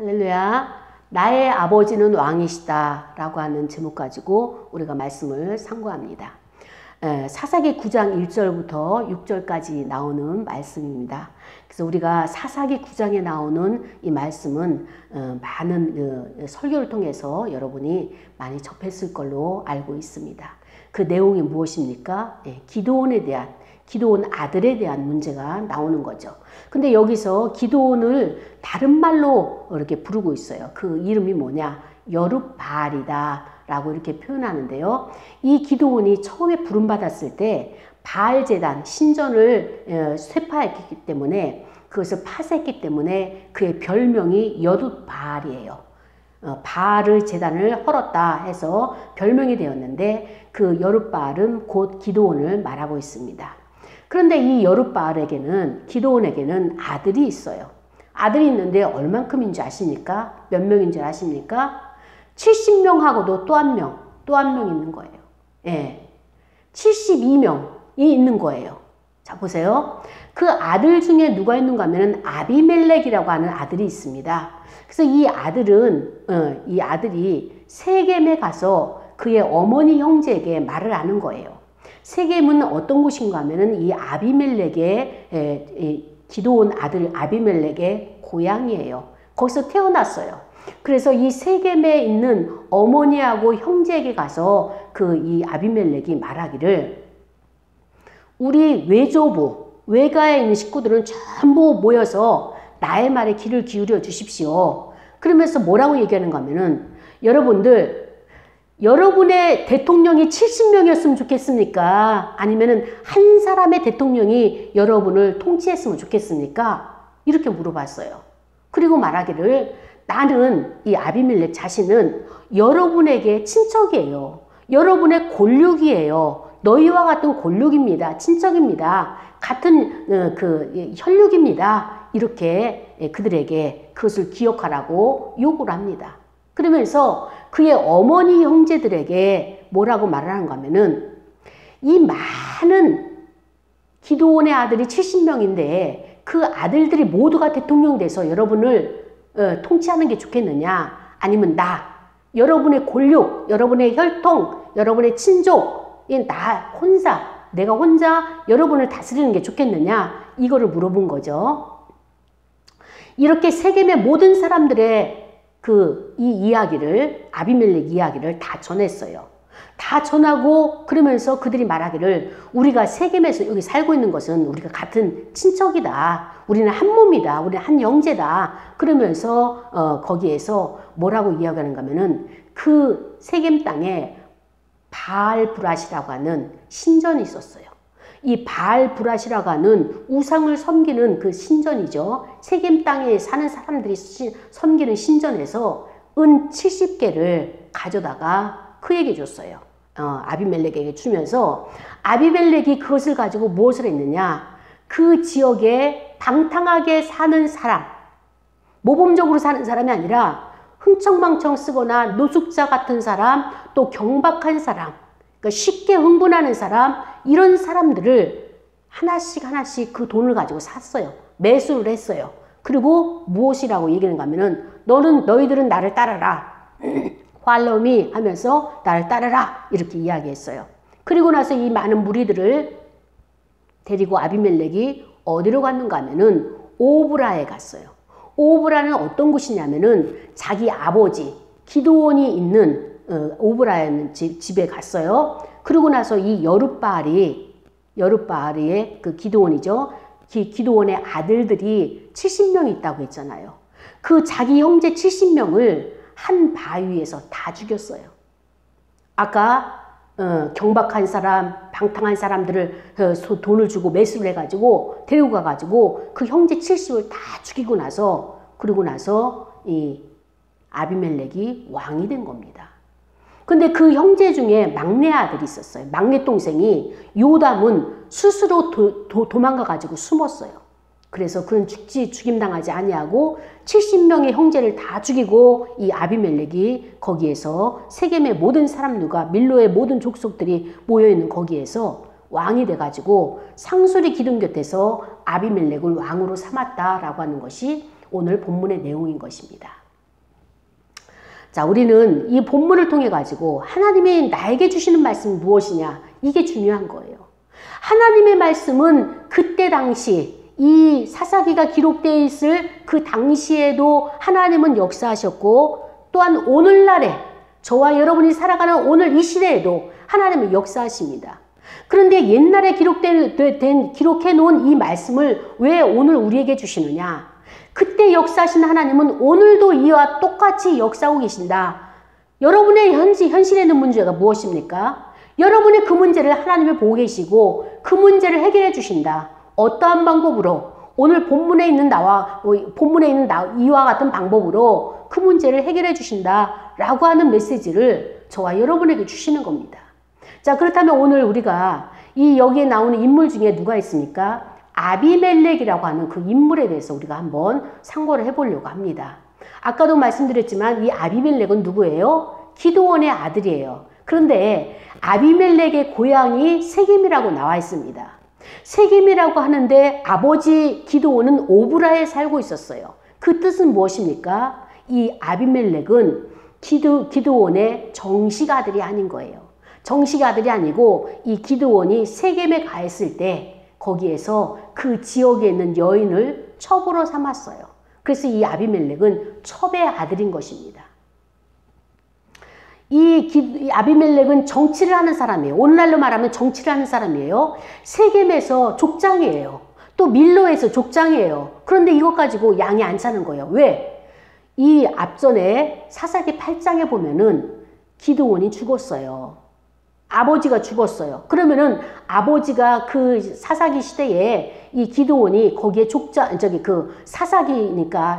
할렐루야. 나의 아버지는 왕이시다 라고 하는 제목 가지고 우리가 말씀을 상고합니다. 사사기 9장 1절부터 6절까지 나오는 말씀입니다. 그래서 우리가 사사기 9장에 나오는 이 말씀은 많은 설교를 통해서 여러분이 많이 접했을 걸로 알고 있습니다. 그 내용이 무엇입니까? 기드온 아들에 대한 문제가 나오는 거죠. 근데 여기서 기드온을 다른 말로 이렇게 부르고 있어요. 그 이름이 뭐냐? 여룹바알이다 라고 이렇게 표현하는데요. 이 기드온이 처음에 부름받았을 때 바알 제단, 신전을 쇠파했기 때문에 그것을 파쇄했기 때문에 그의 별명이 여룹바알이에요. 바알의 제단을 헐었다 해서 별명이 되었는데 그 여룹바알은 곧 기드온을 말하고 있습니다. 그런데 이 여룹바알에게는 기드온에게는 아들이 있어요. 아들이 있는데 얼만큼인 줄 아십니까? 몇 명인 줄 아십니까? 70명하고도 또 한 명 있는 거예요. 예. 72명이 있는 거예요. 자, 보세요. 그 아들 중에 누가 있는가 하면 아비멜렉이라고 하는 아들이 있습니다. 그래서 이 아들이 세겜에 가서 그의 어머니 형제에게 말을 하는 거예요. 세겜은 어떤 곳인가 하면은 이 아비멜렉의 기드온 아들 아비멜렉의 고향이에요. 거기서 태어났어요. 그래서 이 세겜에 있는 어머니하고 형제에게 가서 이 아비멜렉이 말하기를 우리 외가에 있는 식구들은 전부 모여서 나의 말에 귀를 기울여 주십시오. 그러면서 뭐라고 얘기하는가 하면은 여러분의 대통령이 70명이었으면 좋겠습니까? 아니면은 한 사람의 대통령이 여러분을 통치했으면 좋겠습니까? 이렇게 물어봤어요. 그리고 말하기를 나는 이 아비멜렉 자신은 여러분에게 친척이에요. 여러분의 골육이에요. 너희와 같은 골육입니다. 친척입니다. 같은 혈육입니다. 이렇게 그들에게 그것을 기억하라고 요구를 합니다. 그러면서 그의 어머니 형제들에게 뭐라고 말을 하는가 하면은 이 많은 기드온의 아들이 70명인데 그 아들들이 모두가 대통령 돼서 여러분을 통치하는 게 좋겠느냐? 아니면 여러분의 골육, 여러분의 혈통, 여러분의 친족, 내가 혼자 여러분을 다스리는 게 좋겠느냐? 이거를 물어본 거죠. 이렇게 세겜의 모든 사람들의 아비멜렉 이야기를 다 전했어요. 다 전하고 그러면서 그들이 말하기를 우리가 세겜에서 여기 살고 있는 것은 우리가 같은 친척이다. 우리는 한 몸이다. 우리는 한 형제다. 그러면서 거기에서 뭐라고 이야기하는가 하면은 그 세겜 땅에 바알브랏이라고 하는 신전이 있었어요. 이 바알브랏이라고 하는 우상을 섬기는 그 신전이죠. 세겜 땅에 사는 사람들이 섬기는 신전에서 은 70개를 가져다가 그에게 줬어요. 아비멜렉에게 주면서 아비멜렉이 그것을 가지고 무엇을 했느냐? 그 지역에 방탕하게 사는 사람, 모범적으로 사는 사람이 아니라 흥청망청 쓰거나 노숙자 같은 사람, 또 경박한 사람, 그러니까 쉽게 흥분하는 사람, 이런 사람들을 하나씩 그 돈을 가지고 샀어요. 매수를 했어요. 그리고 무엇이라고 얘기하는가 하면은 너희들은 나를 따르라. Follow me 하면서 나를 따르라. 이렇게 이야기했어요. 그리고 나서 이 많은 무리들을 데리고 아비멜렉이 어디로 갔는가 하면은 오브라에 갔어요. 오브라는 어떤 곳이냐면은 자기 아버지 기드온이 있는 오브라의 집에 갔어요. 그러고 나서 이 여룹바알의 그 기드온이죠. 기드온의 아들들이 70명이 있다고 했잖아요. 그 자기 형제 70명을 한 바위에서 다 죽였어요. 아까 경박한 사람, 방탕한 사람들을 돈을 주고 매수를 해가지고 데리고 가가지고 그 형제 70을 다 죽이고 나서 그러고 나서 이 아비멜렉이 왕이 된 겁니다. 근데 그 형제 중에 막내 아들이 있었어요. 막내 동생이 요담은 스스로 도망가가지고 숨었어요. 그래서 그는 죽임당하지 아니하고 70명의 형제를 다 죽이고 이 아비멜렉이 거기에서 세겜의 모든 사람들과 밀로의 모든 족속들이 모여있는 거기에서 왕이 돼가지고 상수리 기둥 곁에서 아비멜렉을 왕으로 삼았다라고 하는 것이 오늘 본문의 내용인 것입니다. 자, 우리는 이 본문을 통해 가지고 하나님이 나에게 주시는 말씀이 무엇이냐, 이게 중요한 거예요. 하나님의 말씀은 그때 당시 이 사사기가 기록되어 있을 그 당시에도 하나님은 역사하셨고, 또한 오늘날에 저와 여러분이 살아가는 오늘 이 시대에도 하나님은 역사하십니다. 그런데 옛날에 기록해 놓은 이 말씀을 왜 오늘 우리에게 주시느냐? 그때 역사하신 하나님은 오늘도 이와 똑같이 역사하고 계신다. 여러분의 현실에 있는 문제가 무엇입니까? 여러분의 그 문제를 하나님이 보고 계시고 그 문제를 해결해 주신다. 어떠한 방법으로? 오늘 본문에 있는 이와 같은 방법으로 그 문제를 해결해 주신다 라고 하는 메시지를 저와 여러분에게 주시는 겁니다. 자, 그렇다면 오늘 우리가 여기에 나오는 인물 중에 누가 있습니까? 아비멜렉이라고 하는 그 인물에 대해서 우리가 한번 상고를 해보려고 합니다. 아까도 말씀드렸지만 이 아비멜렉은 누구예요? 기드온의 아들이에요. 그런데 아비멜렉의 고향이 세겜이라고 나와 있습니다. 세겜이라고 하는데 아버지 기드온은 오브라에 살고 있었어요. 그 뜻은 무엇입니까? 이 아비멜렉은 기드온의 정식 아들이 아닌 거예요. 정식 아들이 아니고 이 기드온이 세겜에 가했을 때 거기에서 그 지역에 있는 여인을 첩으로 삼았어요. 그래서 이 아비멜렉은 첩의 아들인 것입니다. 이 아비멜렉은 정치를 하는 사람이에요. 오늘날로 말하면 정치를 하는 사람이에요. 세겜에서 족장이에요. 또 밀로에서 족장이에요. 그런데 이것 가지고 양이 안 차는 거예요. 왜? 이 앞전에 사사기 8장에 보면은 기드온이 죽었어요. 아버지가 죽었어요. 그러면은 아버지가 그 사사기 시대에 이 기드온이 거기에 사사니까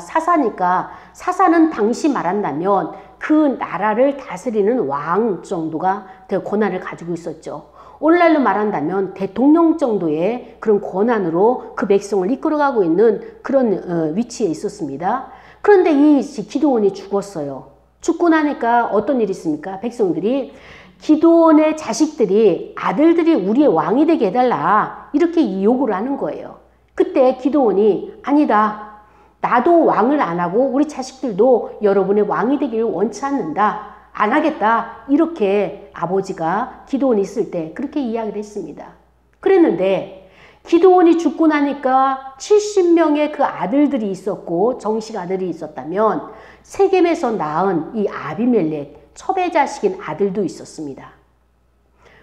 사사는 당시 말한다면 그 나라를 다스리는 왕 정도가 권한을 가지고 있었죠. 오늘날로 말한다면 대통령 정도의 그런 권한으로 그 백성을 이끌어가고 있는 그런 위치에 있었습니다. 그런데 이 기드온이 죽었어요. 죽고 나니까 어떤 일이 있습니까? 백성들이 기드온의 자식들이 아들들이 우리의 왕이 되게 해달라 이렇게 요구를 하는 거예요. 그때 기드온이 아니다. 나도 왕을 안 하고 우리 자식들도 여러분의 왕이 되기를 원치 않는다. 안 하겠다. 이렇게 아버지가 기드온이 있을 때 그렇게 이야기를 했습니다. 그랬는데 기드온이 죽고 나니까 70명의 그 아들들이 있었고 정식 아들이 있었다면 세겜에서 낳은 이 아비멜렉 첩의 자식인 아들도 있었습니다.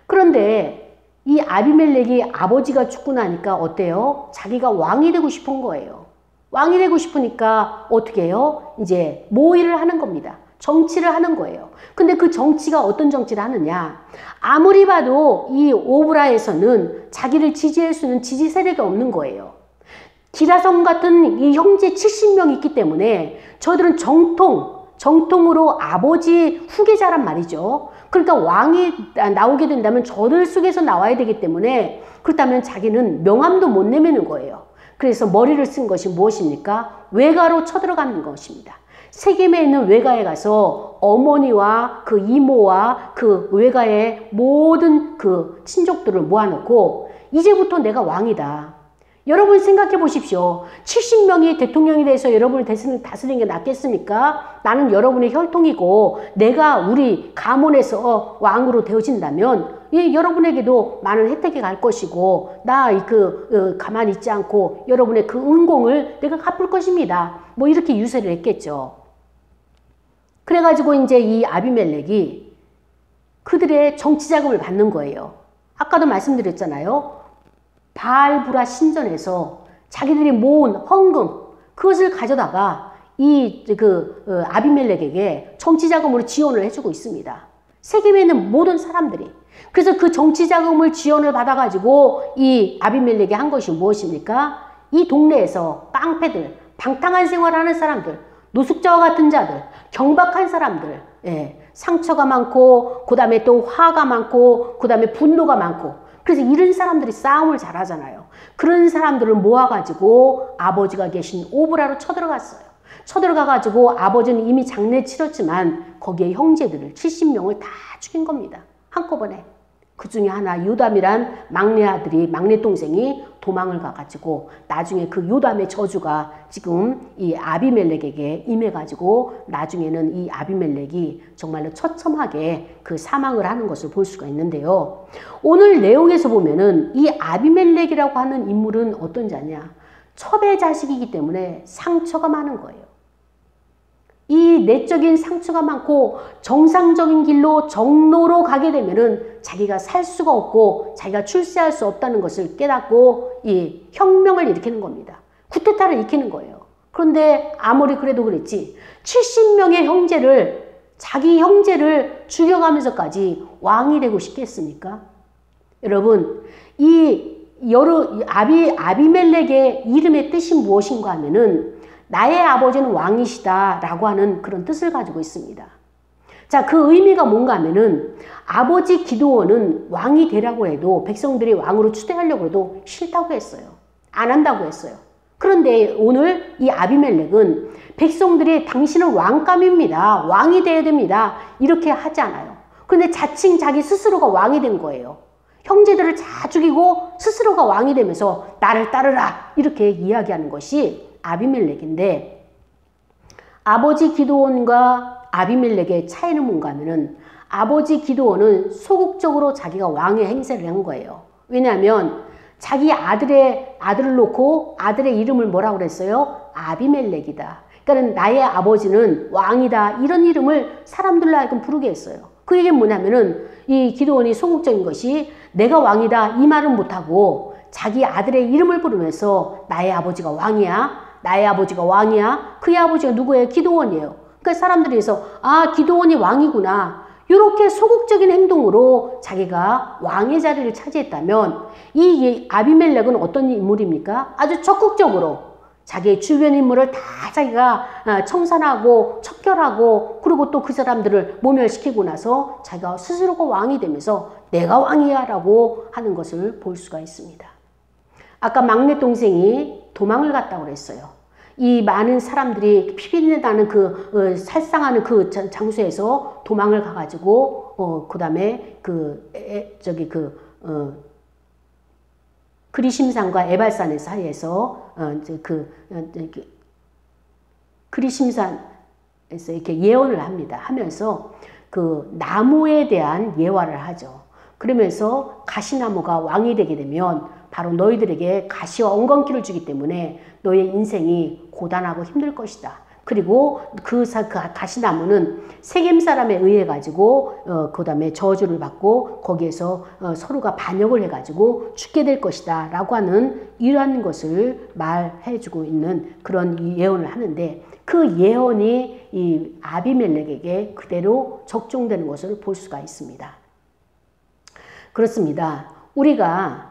그런데 이 아비멜렉이 아버지가 죽고 나니까 어때요? 자기가 왕이 되고 싶은 거예요. 왕이 되고 싶으니까 어떻게 해요? 이제 모의를 하는 겁니다. 정치를 하는 거예요. 근데 그 정치가 어떤 정치를 하느냐? 아무리 봐도 이 오브라에서는 자기를 지지할 수 있는 지지 세력이 없는 거예요. 기라성 같은 이 형제 70명이 있기 때문에 저들은 정통으로 아버지 후계자란 말이죠. 그러니까 왕이 나오게 된다면 저들 속에서 나와야 되기 때문에 그렇다면 자기는 명함도 못 내미는 거예요. 그래서 머리를 쓴 것이 무엇입니까? 외가로 쳐들어가는 것입니다. 세겜에 있는 외가에 가서 어머니와 그 이모와 그 외가의 모든 그 친족들을 모아놓고 이제부터 내가 왕이다. 여러분 생각해 보십시오. 70명이 대통령이 돼서 여러분을 다스리는 게 낫겠습니까? 나는 여러분의 혈통이고 내가 우리 가문에서 왕으로 되어진다면 여러분에게도 많은 혜택이 갈 것이고 나 가만히 있지 않고 여러분의 그 은공을 내가 갚을 것입니다. 뭐 이렇게 유세를 했겠죠. 그래가지고 이제 이 아비멜렉이 그들의 정치 자금을 받는 거예요. 아까도 말씀드렸잖아요. 바알브라 신전에서 자기들이 모은 헌금 그것을 가져다가 아비멜렉에게 정치 자금으로 지원을 해주고 있습니다. 세겜에 있는 모든 사람들이. 그래서 그 정치 자금을 지원을 받아가지고 이 아비멜렉이 한 것이 무엇입니까? 이 동네에서 깡패들, 방탕한 생활하는 사람들, 노숙자와 같은 자들, 경박한 사람들, 상처가 많고 그 다음에 또 화가 많고 그 다음에 분노가 많고 그래서 이런 사람들이 싸움을 잘하잖아요. 그런 사람들을 모아가지고 아버지가 계신 오브라로 쳐들어갔어요. 쳐들어가가지고 아버지는 이미 장례 치렀지만 거기에 형제들을 70명을 다 죽인 겁니다. 한꺼번에. 그 중에 하나 요담이란 막내 아들이, 막내 동생이 도망을 가가지고 나중에 그 요담의 저주가 지금 이 아비멜렉에게 임해가지고 나중에는 이 아비멜렉이 정말로 처참하게 그 사망을 하는 것을 볼 수가 있는데요. 오늘 내용에서 보면은 이 아비멜렉이라고 하는 인물은 어떤 자냐? 첩의 자식이기 때문에 상처가 많은 거예요. 이 내적인 상처가 많고 정상적인 길로 정로로 가게 되면은 자기가 살 수가 없고 자기가 출세할 수 없다는 것을 깨닫고 이 혁명을 일으키는 겁니다. 쿠데타를 일으키는 거예요. 그런데 아무리 그래도 그랬지 70명의 형제를, 자기 형제를 죽여가면서까지 왕이 되고 싶겠습니까? 여러분, 아비멜렉의 이름의 뜻이 무엇인가 하면은 나의 아버지는 왕이시다 라고 하는 그런 뜻을 가지고 있습니다. 자, 그 의미가 뭔가 하면은 아버지 기드온은 왕이 되라고 해도 백성들이 왕으로 추대하려고 해도 싫다고 했어요. 안 한다고 했어요. 그런데 오늘 이 아비멜렉은 백성들이 당신은 왕감입니다. 왕이 돼야 됩니다. 이렇게 하지 않아요. 그런데 자칭 자기 스스로가 왕이 된 거예요. 형제들을 다 죽이고 스스로가 왕이 되면서 나를 따르라 이렇게 이야기하는 것이 아비멜렉인데, 아버지 기드온과 아비멜렉의 차이는 뭔가 하면은 아버지 기드온은 소극적으로 자기가 왕의 행세를 한 거예요. 왜냐하면 자기 아들을 놓고 아들의 이름을 뭐라고 그랬어요? 아비멜렉이다. 그러니까 나의 아버지는 왕이다. 이런 이름을 사람들로 하여금 부르게 했어요. 그 얘기는 뭐냐면은 이 기드온이 소극적인 것이 내가 왕이다 이 말은 못하고 자기 아들의 이름을 부르면서 나의 아버지가 왕이야. 나의 아버지가 왕이야. 그의 아버지가 누구예요? 기드온이에요. 그러니까 사람들이 해서 아, 기드온이 왕이구나. 이렇게 소극적인 행동으로 자기가 왕의 자리를 차지했다면 이 아비멜렉은 어떤 인물입니까? 아주 적극적으로 자기의 주변 인물을 다 자기가 청산하고 척결하고 그리고 또 그 사람들을 모멸시키고 나서 자기가 스스로가 왕이 되면서 내가 왕이야 라고 하는 것을 볼 수가 있습니다. 아까 막내 동생이 도망을 갔다고 그랬어요. 이 많은 사람들이 피비린내나는 살상하는 그 장소에서 도망을 가가지고 그 다음에 그리심산과 에발산 사이에서 그리심산에서 이렇게 예언을 합니다. 하면서 그 나무에 대한 예화를 하죠. 그러면서 가시나무가 왕이 되게 되면 바로 너희들에게 가시와 엉겅퀴를 주기 때문에 너의 인생이 고단하고 힘들 것이다. 그리고 그 가시나무는 세겜 사람에 의해 가지고 그 다음에 저주를 받고 거기에서 서로가 반역을 해가지고 죽게 될 것이다 라고 하는 이러한 것을 말해주고 있는 그런 예언을 하는데, 그 예언이 이 아비멜렉에게 그대로 적용되는 것을 볼 수가 있습니다. 그렇습니다. 우리가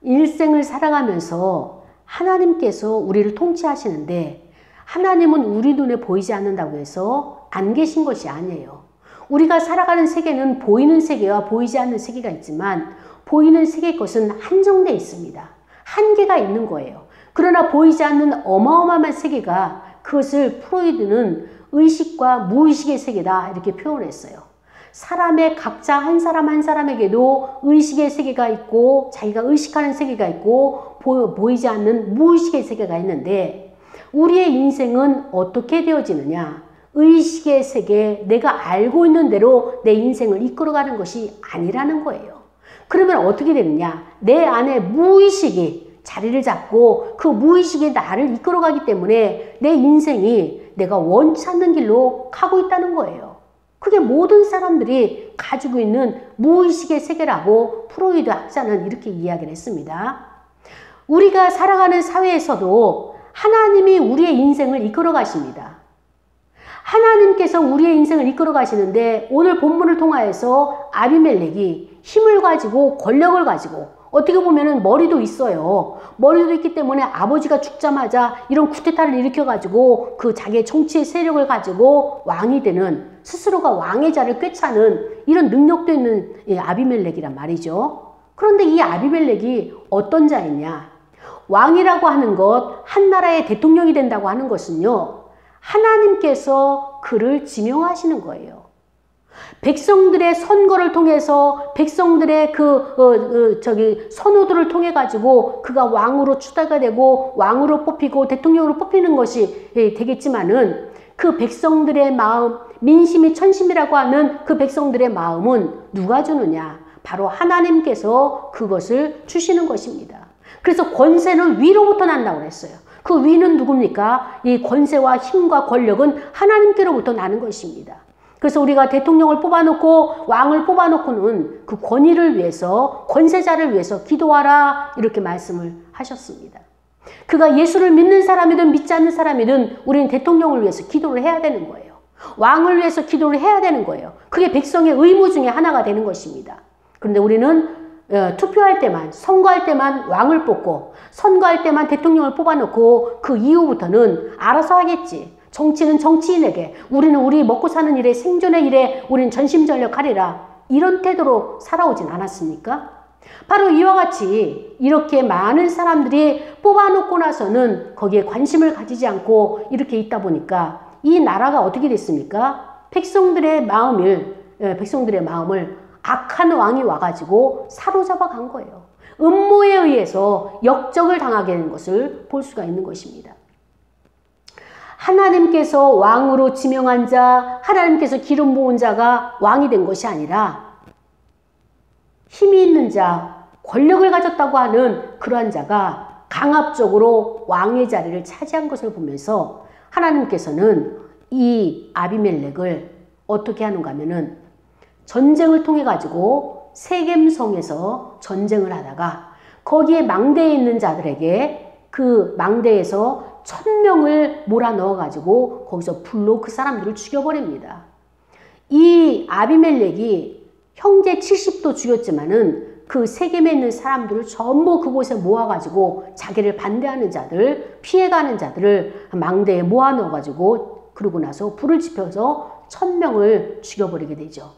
일생을 살아가면서 하나님께서 우리를 통치하시는데 하나님은 우리 눈에 보이지 않는다고 해서 안 계신 것이 아니에요. 우리가 살아가는 세계는 보이는 세계와 보이지 않는 세계가 있지만 보이는 세계의 것은 한정되어 있습니다. 한계가 있는 거예요. 그러나 보이지 않는 어마어마한 세계가, 그것을 프로이드는 의식과 무의식의 세계다 이렇게 표현했어요. 사람의 각자 한 사람 한 사람에게도 의식의 세계가 있고 자기가 의식하는 세계가 있고 보이지 않는 무의식의 세계가 있는데, 우리의 인생은 어떻게 되어지느냐? 의식의 세계, 내가 알고 있는 대로 내 인생을 이끌어가는 것이 아니라는 거예요. 그러면 어떻게 되느냐? 내 안에 무의식이 자리를 잡고 그 무의식이 나를 이끌어가기 때문에 내 인생이 내가 원치 않는 길로 가고 있다는 거예요. 그게 모든 사람들이 가지고 있는 무의식의 세계라고 프로이드 학자는 이렇게 이야기를 했습니다. 우리가 살아가는 사회에서도 하나님이 우리의 인생을 이끌어 가십니다. 하나님께서 우리의 인생을 이끌어 가시는데, 오늘 본문을 통하여서 아비멜렉이 힘을 가지고 권력을 가지고, 어떻게 보면은 머리도 있어요. 머리도 있기 때문에 아버지가 죽자마자 이런 쿠데타를 일으켜가지고 그 자기의 정치의 세력을 가지고 왕이 되는, 스스로가 왕의 자를 꿰차는 이런 능력도 있는 아비멜렉이란 말이죠. 그런데 이 아비멜렉이 어떤 자이냐? 왕이라고 하는 것, 한 나라의 대통령이 된다고 하는 것은요, 하나님께서 그를 지명하시는 거예요. 백성들의 선거를 통해서 백성들의 선호도를 통해 가지고 그가 왕으로 추대가 되고 왕으로 뽑히고 대통령으로 뽑히는 것이 되겠지만은 그 백성들의 마음, 민심이 천심이라고 하는 그 백성들의 마음은 누가 주느냐? 바로 하나님께서 그것을 주시는 것입니다. 그래서 권세는 위로부터 난다고 그랬어요. 그 위는 누굽니까? 이 권세와 힘과 권력은 하나님께로부터 나는 것입니다. 그래서 우리가 대통령을 뽑아놓고 왕을 뽑아놓고는 그 권위를 위해서, 권세자를 위해서 기도하라 이렇게 말씀을 하셨습니다. 그가 예수를 믿는 사람이든 믿지 않는 사람이든 우리는 대통령을 위해서 기도를 해야 되는 거예요. 왕을 위해서 기도를 해야 되는 거예요. 그게 백성의 의무 중에 하나가 되는 것입니다. 그런데 우리는 투표할 때만, 선거할 때만 왕을 뽑고 선거할 때만 대통령을 뽑아놓고 그 이후부터는 알아서 하겠지. 정치는 정치인에게, 우리는 우리 먹고 사는 일에, 생존의 일에 우리는 전심전력하리라. 이런 태도로 살아오진 않았습니까? 바로 이와 같이 이렇게 많은 사람들이 뽑아놓고 나서는 거기에 관심을 가지지 않고 이렇게 있다 보니까 이 나라가 어떻게 됐습니까? 백성들의 마음을 악한 왕이 와가지고 사로잡아 간 거예요. 음모에 의해서 역적을 당하게 되는 것을 볼 수가 있는 것입니다. 하나님께서 왕으로 지명한 자, 하나님께서 기름 부은 자가 왕이 된 것이 아니라 힘이 있는 자, 권력을 가졌다고 하는 그러한 자가 강압적으로 왕의 자리를 차지한 것을 보면서 하나님께서는 이 아비멜렉을 어떻게 하는가 하면은 전쟁을 통해 가지고 세겜성에서 전쟁을 하다가 거기에 망대에 있는 자들에게 그 망대에서 1000명을 몰아넣어 가지고 거기서 불로 그 사람들을 죽여버립니다. 이 아비멜렉이 형제 70도 죽였지만은 그 세겜에 있는 사람들을 전부 그곳에 모아가지고 자기를 반대하는 자들, 피해가는 자들을 망대에 모아넣어가지고 그러고 나서 불을 지펴서 1000명을 죽여버리게 되죠.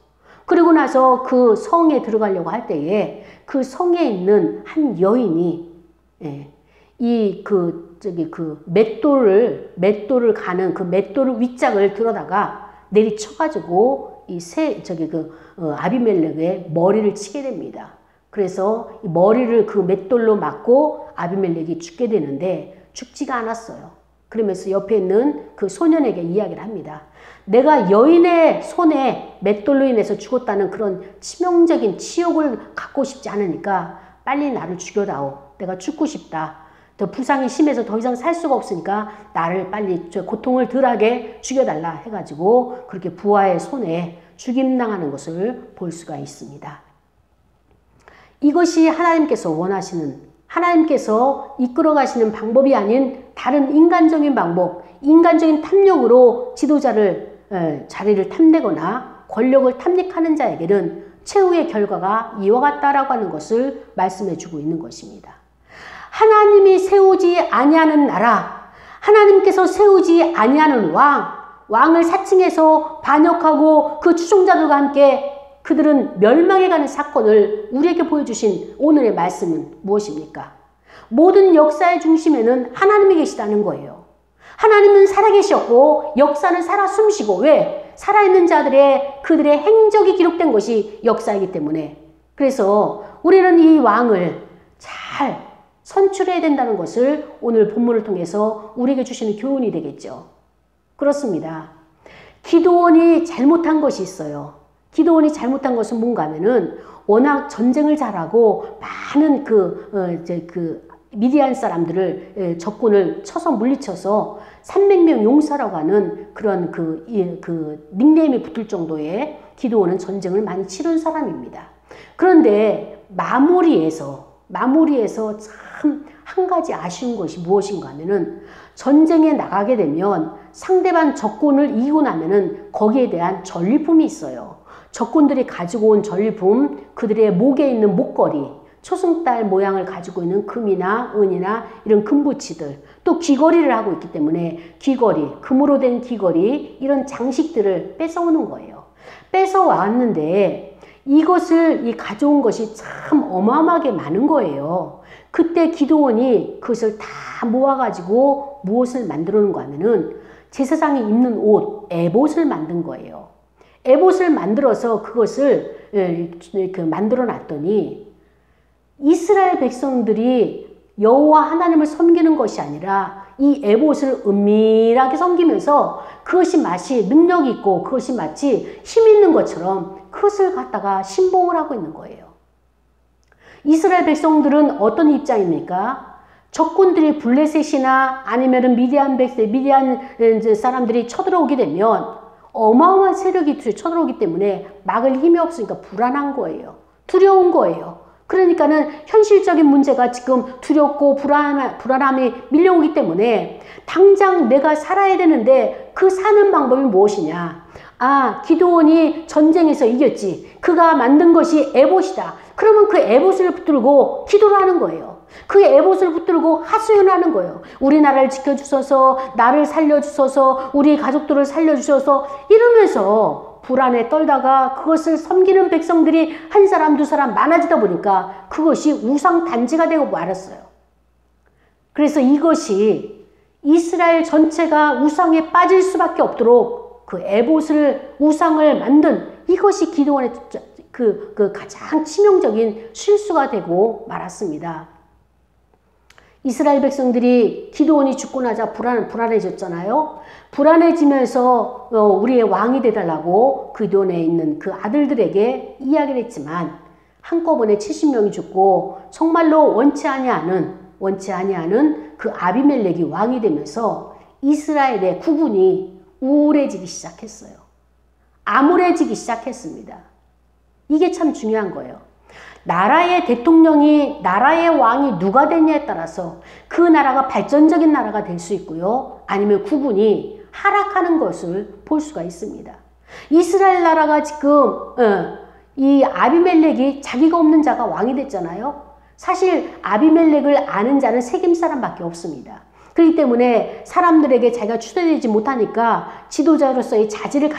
그리고 나서 그 성에 들어가려고 할 때에 그 성에 있는 한 여인이 맷돌을 가는 그 맷돌 윗짝을 들어다가 내리쳐가지고 아비멜렉의 머리를 치게 됩니다. 그래서 이 머리를 그 맷돌로 맞고 아비멜렉이 죽게 되는데 죽지가 않았어요. 그러면서 옆에 있는 그 소년에게 이야기를 합니다. 내가 여인의 손에 맷돌로 인해서 죽었다는 그런 치명적인 치욕을 갖고 싶지 않으니까 빨리 나를 죽여다오. 내가 죽고 싶다. 더 부상이 심해서 더 이상 살 수가 없으니까 나를 빨리 고통을 덜하게 죽여달라 해가지고 그렇게 부하의 손에 죽임당하는 것을 볼 수가 있습니다. 이것이 하나님께서 원하시는, 하나님께서 이끌어 가시는 방법이 아닌 다른 인간적인 방법, 인간적인 탐욕으로 자리를 탐내거나 권력을 탐닉하는 자에게는 최후의 결과가 이와 같다라고 하는 것을 말씀해 주고 있는 것입니다. 하나님이 세우지 아니하는 나라, 하나님께서 세우지 아니하는 왕을 사칭해서 반역하고 그 추종자들과 함께 그들은 멸망해 가는 사건을 우리에게 보여주신 오늘의 말씀은 무엇입니까? 모든 역사의 중심에는 하나님이 계시다는 거예요. 하나님은 살아계셨고 역사는 살아 숨쉬고, 왜? 살아있는 자들의 그들의 행적이 기록된 것이 역사이기 때문에, 그래서 우리는 이 왕을 잘 선출해야 된다는 것을 오늘 본문을 통해서 우리에게 주시는 교훈이 되겠죠. 그렇습니다. 기드온이 잘못한 것이 있어요. 기드온이 잘못한 것은 뭔가 하면은 워낙 전쟁을 잘하고 많은 미디안 사람들을 적군을 쳐서 물리쳐서 300명 용사라고 하는 그런 닉네임이 붙을 정도의 기드온은 전쟁을 많이 치른 사람입니다. 그런데 마무리에서 참 한 가지 아쉬운 것이 무엇인가 하면은 전쟁에 나가게 되면 상대방 적군을 이기고 나면은 거기에 대한 전리품이 있어요. 적군들이 가지고 온 전리품, 그들의 목에 있는 목걸이, 초승달 모양을 가지고 있는 금이나 은이나 이런 금부치들, 또 귀걸이를 하고 있기 때문에 귀걸이, 금으로 된 귀걸이, 이런 장식들을 뺏어오는 거예요. 뺏어왔는데 이것을 가져온 것이 참 어마어마하게 많은 거예요. 그때 기드온이 그것을 다 모아가지고 무엇을 만들어 놓은 거 하면은 제사장이 입는 옷, 에봇을 만든 거예요. 에봇을 만들어서 그것을 만들어 놨더니 이스라엘 백성들이 여호와 하나님을 섬기는 것이 아니라 이 에봇을 은밀하게 섬기면서 그것이 마치 능력 있고 그것이 마치 힘 있는 것처럼 그것을 갖다가 신봉을 하고 있는 거예요. 이스라엘 백성들은 어떤 입장입니까? 적군들이 블레셋이나 아니면은 미디안 사람들이 쳐들어오게 되면 어마어마한 세력이 쳐들어오기 때문에 막을 힘이 없으니까 불안한 거예요. 두려운 거예요. 그러니까는 현실적인 문제가 지금 두렵고 불안함이 밀려오기 때문에 당장 내가 살아야 되는데 그 사는 방법이 무엇이냐? 아, 기드온이 전쟁에서 이겼지. 그가 만든 것이 에봇이다. 그러면 그 에봇을 붙들고 기도를 하는 거예요. 그 에봇을 붙들고 하소연을 하는 거예요. 우리나라를 지켜주소서, 나를 살려주소서, 우리 가족들을 살려주소서 이러면서 불안에 떨다가 그것을 섬기는 백성들이 한 사람 두 사람 많아지다 보니까 그것이 우상 단지가 되고 말았어요. 그래서 이것이 이스라엘 전체가 우상에 빠질 수밖에 없도록 그 에봇을 우상을 만든 이것이 기드온의 그 가장 치명적인 실수가 되고 말았습니다. 이스라엘 백성들이 기드온이 죽고 나자 불안해졌잖아요. 불안해지면서 우리의 왕이 되달라고 기드온에 있는 그 아들들에게 이야기를 했지만 한꺼번에 70명이 죽고 정말로 원치 아니하는 그 아비멜렉이 왕이 되면서 이스라엘의 국군이 우울해지기 시작했어요. 암울해지기 시작했습니다. 이게 참 중요한 거예요. 나라의 대통령이, 나라의 왕이 누가 되냐에 따라서 그 나라가 발전적인 나라가 될 수 있고요. 아니면 국군이 하락하는 것을 볼 수가 있습니다. 이스라엘 나라가 지금 이 아비멜렉이 자기가 없는 자가 왕이 됐잖아요. 사실 아비멜렉을 아는 자는 세겜 사람밖에 없습니다. 그렇기 때문에 사람들에게 자기가 추대되지 못하니까 지도자로서의 자질을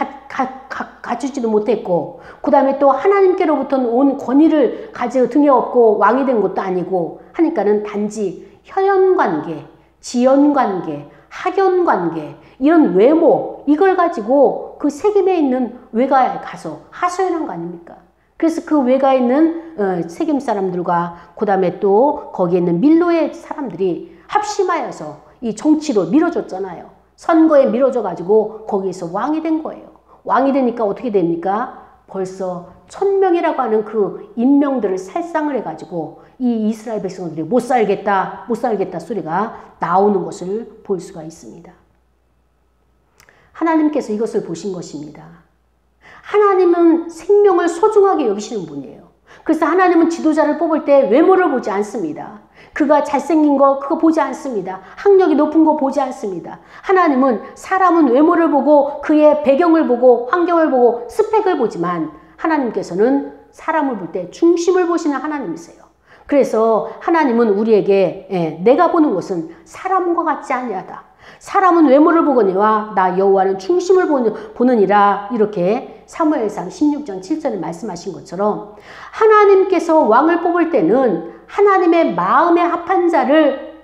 갖추지도 못했고 그 다음에 또 하나님께로부터 온 권위를 가지고 등에 업고 왕이 된 것도 아니고 하니까는 단지 혈연관계, 지연관계, 학연관계 이런 외모 이걸 가지고 그 세겜에 있는 외가에 가서 하소연한 거 아닙니까? 그래서 그 외가에 있는 세겜 사람들과 그 다음에 또 거기에 있는 밀로의 사람들이 합심하여서 이 정치로 밀어줬잖아요. 선거에 밀어줘가지고 거기에서 왕이 된 거예요. 왕이 되니까 어떻게 됩니까? 벌써 1000명이라고 하는 그 인명들을 살상을 해가지고 이 이스라엘 백성들이 못 살겠다 소리가 나오는 것을 볼 수가 있습니다. 하나님께서 이것을 보신 것입니다. 하나님은 생명을 소중하게 여기시는 분이에요. 그래서 하나님은 지도자를 뽑을 때 외모를 보지 않습니다. 그가 잘생긴 거 그거 보지 않습니다. 학력이 높은 거 보지 않습니다. 하나님은 사람은 외모를 보고 그의 배경을 보고 환경을 보고 스펙을 보지만 하나님께서는 사람을 볼 때 중심을 보시는 하나님이세요. 그래서 하나님은 우리에게 내가 보는 것은 사람과 같지 아니하다. 사람은 외모를 보거니와 나 여호와는 중심을 보느니라 이렇게 사무엘상 16장 7절에 말씀하신 것처럼 하나님께서 왕을 뽑을 때는 하나님의 마음에 합한 자를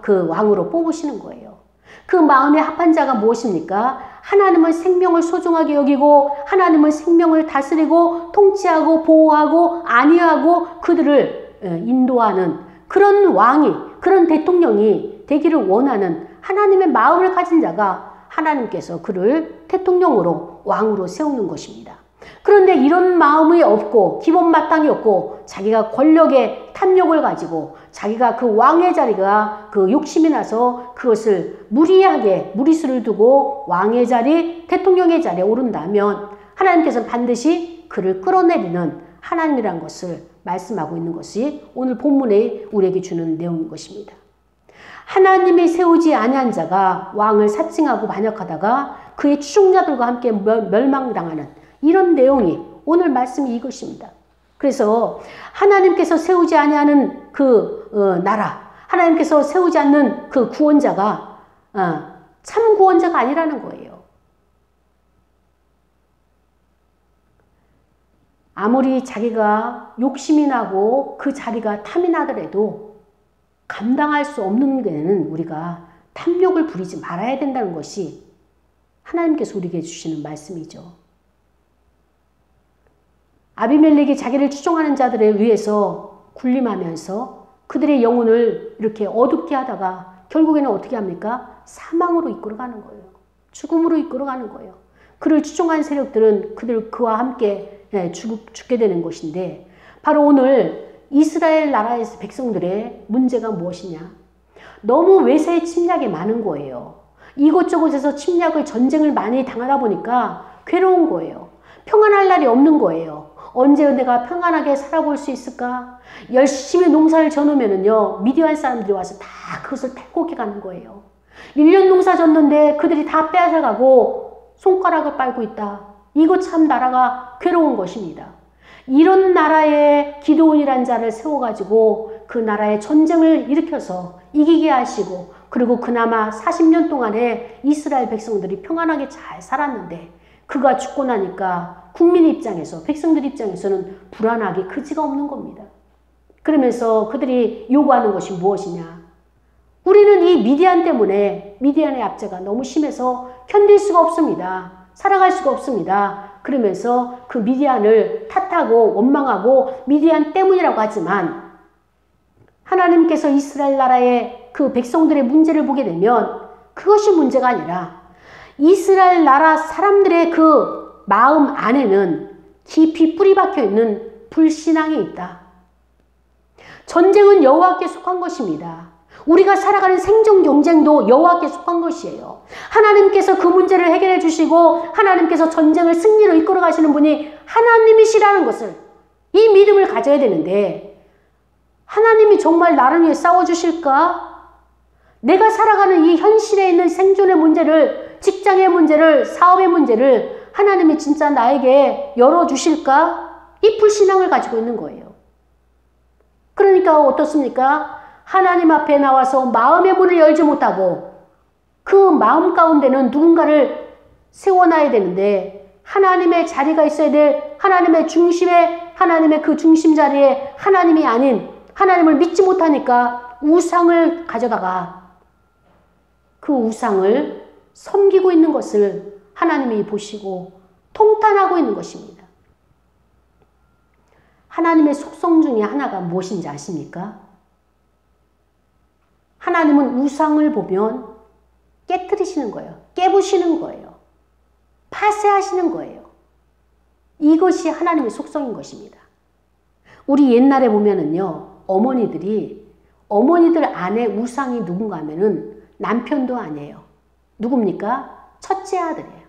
그 왕으로 뽑으시는 거예요. 그 마음에 합한 자가 무엇입니까? 하나님은 생명을 소중하게 여기고 하나님은 생명을 다스리고 통치하고 보호하고 안위하고 그들을 인도하는 그런 왕이 그런 대통령이 되기를 원하는 하나님의 마음을 가진 자가 하나님께서 그를 대통령으로 왕으로 세우는 것입니다. 그런데 이런 마음이 없고 기본 마땅이 없고 자기가 권력의 탐욕을 가지고 자기가 그 왕의 자리가 그 욕심이 나서 그것을 무리수를 두고 왕의 자리, 대통령의 자리에 오른다면 하나님께서는 반드시 그를 끌어내리는 하나님이라는 것을 말씀하고 있는 것이 오늘 본문에 우리에게 주는 내용인 것입니다. 하나님이 세우지 아니한 자가 왕을 사칭하고 반역하다가 그의 추종자들과 함께 멸망당하는 이런 내용이 오늘 말씀이 이것입니다. 그래서 하나님께서 세우지 아니하는 그 나라, 하나님께서 세우지 않는 그 구원자가 참 구원자가 아니라는 거예요. 아무리 자기가 욕심이 나고 그 자리가 탐이 나더라도 감당할 수 없는 데는 우리가 탐욕을 부리지 말아야 된다는 것이 하나님께서 우리에게 주시는 말씀이죠. 아비멜렉이 자기를 추종하는 자들에 의해서 군림하면서 그들의 영혼을 이렇게 어둡게 하다가 결국에는 어떻게 합니까? 사망으로 이끌어가는 거예요. 죽음으로 이끌어가는 거예요. 그를 추종한 세력들은 그와 함께 죽게 되는 것인데, 바로 오늘 이스라엘 나라의 백성들의 문제가 무엇이냐? 너무 외세의 침략이 많은 거예요. 이곳저곳에서 전쟁을 많이 당하다 보니까 괴로운 거예요. 평안할 날이 없는 거예요. 언제 내가 평안하게 살아볼 수 있을까? 열심히 농사를 져놓으면은요, 미디안 사람들이 와서 다 그것을 탈곡해 가는 거예요. 1년 농사 졌는데 그들이 다 빼앗아가고 손가락을 빨고 있다. 이거 참 나라가 괴로운 것입니다. 이런 나라에 기드온이라는 자를 세워가지고 그 나라에 전쟁을 일으켜서 이기게 하시고, 그리고 그나마 40년 동안에 이스라엘 백성들이 평안하게 잘 살았는데, 그가 죽고 나니까 국민 입장에서, 백성들 입장에서는 불안하기 그지가 없는 겁니다. 그러면서 그들이 요구하는 것이 무엇이냐? 우리는 이 미디안 때문에, 미디안의 압제가 너무 심해서 견딜 수가 없습니다. 살아갈 수가 없습니다. 그러면서 그 미디안을 탓하고 원망하고 미디안 때문이라고 하지만, 하나님께서 이스라엘 나라의 그 백성들의 문제를 보게 되면 그것이 문제가 아니라 이스라엘 나라 사람들의 그 마음 안에는 깊이 뿌리 박혀 있는 불신앙이 있다. 전쟁은 여호와께 속한 것입니다. 우리가 살아가는 생존 경쟁도 여호와께 속한 것이에요. 하나님께서 그 문제를 해결해 주시고 하나님께서 전쟁을 승리로 이끌어 가시는 분이 하나님이시라는 것을, 이 믿음을 가져야 되는데, 하나님이 정말 나를 위해 싸워주실까? 내가 살아가는 이 현실에 있는 생존의 문제를, 직장의 문제를, 사업의 문제를 하나님이 진짜 나에게 열어주실까? 이 불신앙을 가지고 있는 거예요. 그러니까 어떻습니까? 하나님 앞에 나와서 마음의 문을 열지 못하고 그 마음 가운데는 누군가를 세워놔야 되는데, 하나님의 자리가 있어야 될 하나님의 중심에, 하나님의 그 중심 자리에 하나님이 아닌 하나님을 믿지 못하니까 우상을 가져다가 그 우상을 섬기고 있는 것을 하나님이 보시고 통탄하고 있는 것입니다. 하나님의 속성 중에 하나가 무엇인지 아십니까? 하나님은 우상을 보면 깨트리시는 거예요. 깨부시는 거예요. 파쇄하시는 거예요. 이것이 하나님의 속성인 것입니다. 우리 옛날에 보면은요, 어머니들 안에 우상이 누군가 하면은 남편도 아니에요. 누굽니까? 첫째 아들이에요.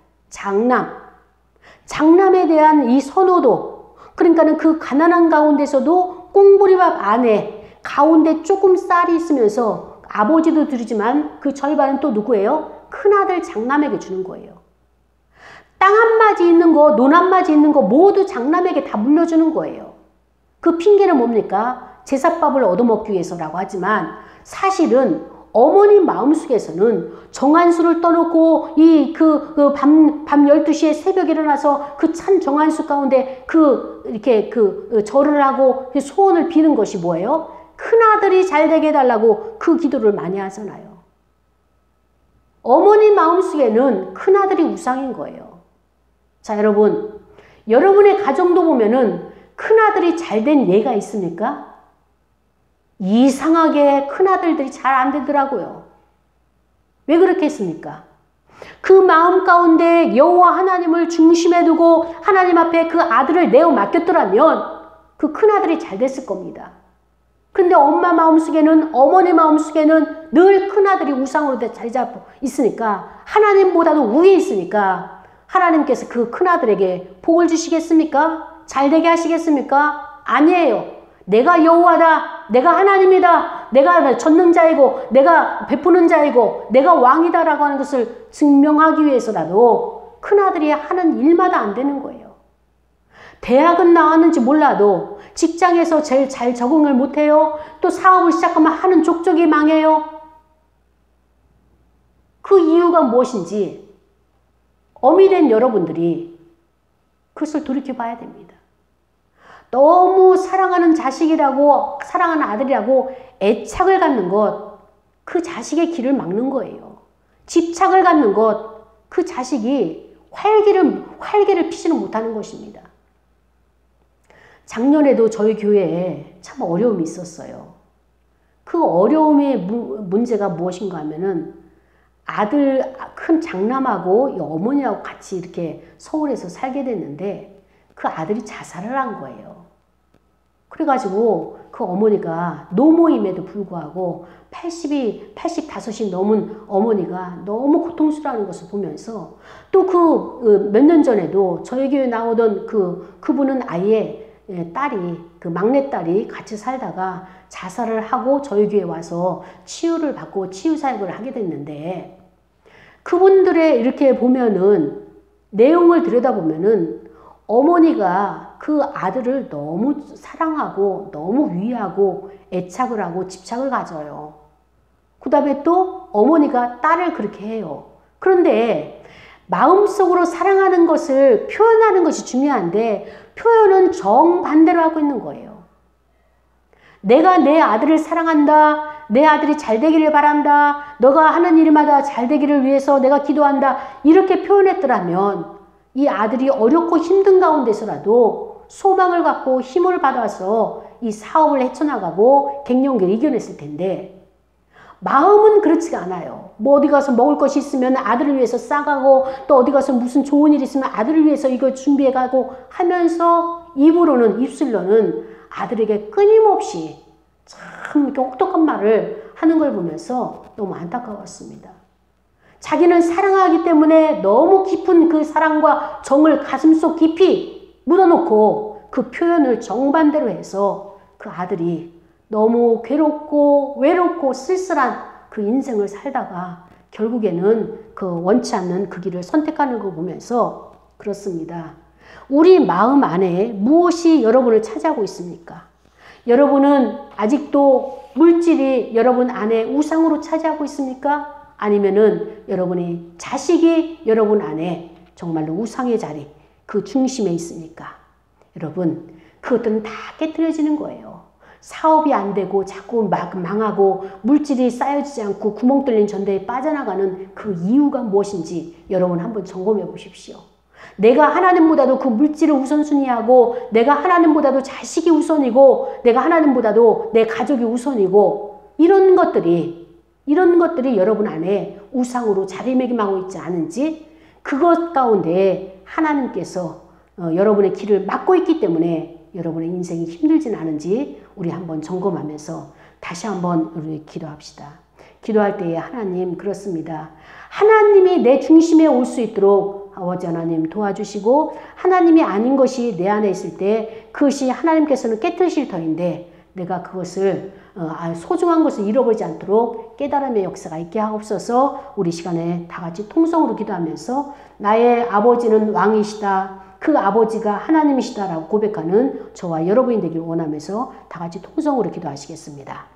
장남에 대한 이 선호도, 그러니까는 그 가난한 가운데서도 꽁보리밥 안에 가운데 조금 쌀이 있으면서 아버지도 드리지만 그 절반은 또 누구예요? 큰아들 장남에게 주는 거예요. 땅 한마디 있는 거, 논 한마디 있는 거 모두 장남에게 다 물려주는 거예요. 그 핑계는 뭡니까? 제사밥을 얻어먹기 위해서라고 하지만, 사실은 어머니 마음속에서는 정한수를 떠놓고 밤 12시에 새벽에 일어나서 그 찬 정한수 가운데 이렇게 절을 하고 소원을 비는 것이 뭐예요? 큰아들이 잘 되게 해달라고 그 기도를 많이 하잖아요. 어머니 마음속에는 큰아들이 우상인 거예요. 자, 여러분의 가정도 보면은 큰아들이 잘 된 예가 있습니까? 이상하게 큰아들들이 잘 안 되더라고요. 왜 그렇게 했습니까? 그 마음 가운데 여호와 하나님을 중심에 두고 하나님 앞에 그 아들을 내어 맡겼더라면 그 큰아들이 잘 됐을 겁니다. 그런데 어머니 마음속에는 늘 큰아들이 우상으로 자리 잡고 있으니까, 하나님보다도 위에 있으니까 하나님께서 그 큰아들에게 복을 주시겠습니까? 잘 되게 하시겠습니까? 아니에요. 내가 여호와다, 내가 하나님이다, 내가 전능자이고 내가 베푸는 자이고 내가 왕이다라고 하는 것을 증명하기 위해서라도 큰아들이 하는 일마다 안 되는 거예요. 대학은 나왔는지 몰라도 직장에서 제일 잘 적응을 못해요. 또 사업을 시작하면 하는 족족이 망해요. 그 이유가 무엇인지 어미된 여러분들이 그것을 돌이켜봐야 됩니다. 너무 사랑하는 자식이라고, 사랑하는 아들이라고 애착을 갖는 것, 그 자식의 길을 막는 거예요. 집착을 갖는 것, 그 자식이 활기를 피지는 못하는 것입니다. 작년에도 저희 교회에 참 어려움이 있었어요. 그 어려움의 문제가 무엇인가 하면은 아들, 큰 장남하고 이 어머니하고 같이 이렇게 서울에서 살게 됐는데 그 아들이 자살을 한 거예요. 그래가지고 그 어머니가 노모임에도 불구하고 85이 넘은 어머니가 너무 고통스러워하는 것을 보면서 또 그 몇 년 전에도 저희 교회 나오던 그분은 아예 딸이, 그 막내딸이 같이 살다가 자살을 하고 저희 교회에 와서 치유를 받고 치유사역을 하게 됐는데 그분들의 이렇게 보면은 내용을 들여다보면은 어머니가 그 아들을 너무 사랑하고 너무 위하고 애착을 하고 집착을 가져요. 그 다음에 또 어머니가 딸을 그렇게 해요. 그런데 마음속으로 사랑하는 것을 표현하는 것이 중요한데 표현은 정반대로 하고 있는 거예요. 내가 내 아들을 사랑한다. 내 아들이 잘 되기를 바란다. 너가 하는 일마다 잘 되기를 위해서 내가 기도한다. 이렇게 표현했더라면 이 아들이 어렵고 힘든 가운데서라도 소망을 갖고 힘을 받아서 이 사업을 헤쳐나가고 갱년기를 이겨냈을 텐데 마음은 그렇지가 않아요. 뭐 어디 가서 먹을 것이 있으면 아들을 위해서 싸가고 또 어디 가서 무슨 좋은 일이 있으면 아들을 위해서 이거 준비해가고 하면서 입술로는 아들에게 끊임없이 참 이렇게 혹독한 말을 하는 걸 보면서 너무 안타까웠습니다. 자기는 사랑하기 때문에 너무 깊은 그 사랑과 정을 가슴속 깊이 묻어놓고 그 표현을 정반대로 해서 그 아들이 너무 괴롭고 외롭고 쓸쓸한 그 인생을 살다가 결국에는 그 원치 않는 그 길을 선택하는 거 보면서 그렇습니다. 우리 마음 안에 무엇이 여러분을 차지하고 있습니까? 여러분은 아직도 물질이 여러분 안에 우상으로 차지하고 있습니까? 아니면은 여러분의 자식이 여러분 안에 정말로 우상의 자리, 그 중심에 있습니까? 여러분, 그것들은 다 깨트려지는 거예요. 사업이 안 되고 자꾸 망하고 물질이 쌓여지지 않고 구멍 뚫린 전대에 빠져나가는 그 이유가 무엇인지 여러분 한번 점검해 보십시오. 내가 하나님보다도 그 물질을 우선순위하고 내가 하나님보다도 자식이 우선이고 내가 하나님보다도 내 가족이 우선이고 이런 것들이 여러분 안에 우상으로 자리매김하고 있지 않은지 그것 가운데 하나님께서 여러분의 길을 막고 있기 때문에 여러분의 인생이 힘들진 않은지 우리 한번 점검하면서 다시 한번 우리 기도합시다. 기도할 때에 하나님 그렇습니다. 하나님이 내 중심에 올 수 있도록 아버지 하나님 도와주시고 하나님이 아닌 것이 내 안에 있을 때 그것이 하나님께서는 깨뜨리실 터인데 내가 그것을 소중한 것을 잃어버리지 않도록 깨달음의 역사가 있게 하옵소서. 우리 시간에 다 같이 통성으로 기도하면서 나의 아버지는 왕이시다. 그 아버지가 하나님이시다라고 고백하는 저와 여러분이 되길 원하면서 다 같이 통성으로 기도하시겠습니다.